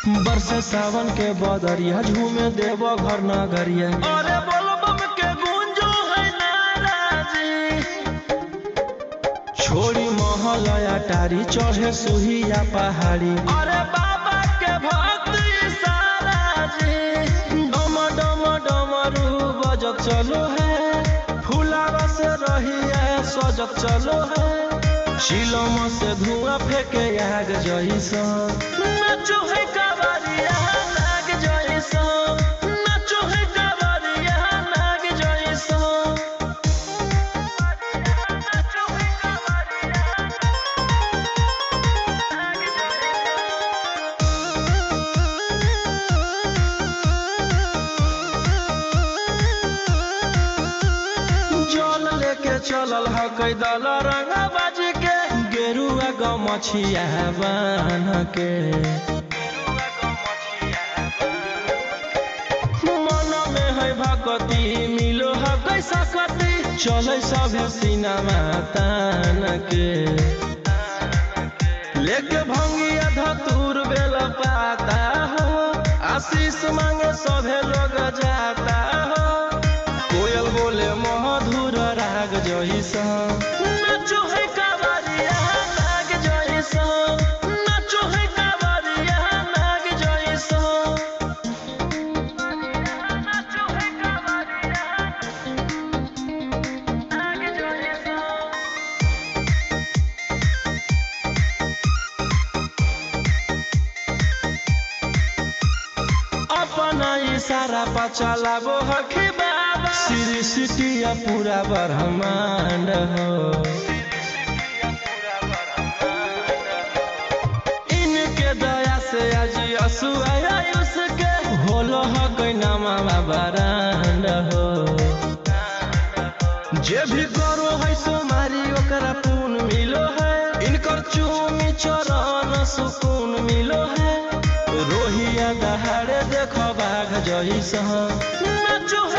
बरसे सावन के बदरिया झूमे देव घर नगरिया। अरे बोलबम के गूंजो है नाराजी। छोड़ी महल अटारी चढ़े सुहिया पहाड़ी। अरे बाबा के भक्ति सारा जी। डम डम डमरू बजत चलो है, फुलावा से रहिया सजत चलो है। शिलम से धुआं फेंके आग जैसा, नाचो है कावरिया नाग जैसा। नाचो है कावरिया नाग जैसा। नाचो है कावरिया नाग जैसा। जल लेके चलल है कैदल रंगा बाजी के, गेरुआ गमछिया बान के। मन में है भगती मिलो है कैसा कती, चले सभी सिनेमा तान के। लेके भंगिया धतूर बेल पाता हो, आशीष मांगे सभे लोग जाता हो। कोयल बोले मधुर राग जैसा, नाचो है कावरिया नाग जैसा। नाचो है कावरिया नाग जैसा। नाचो है कावरिया नाग जैसा। अपना इशारा पर चलाबो हखी बाबा, श्री सिटिया पूरा ब्रह्मांड हो। इनके दया से आज असुआ उसके होलो है कोई नामा बरांड हो। जे भी करो है सोमारी ओकरा पुण्य मिलो है, इनकर चूमी चरण सुकून मिलो है। रोहिया दहाड़े देखो बाघ जैसा, नाचो है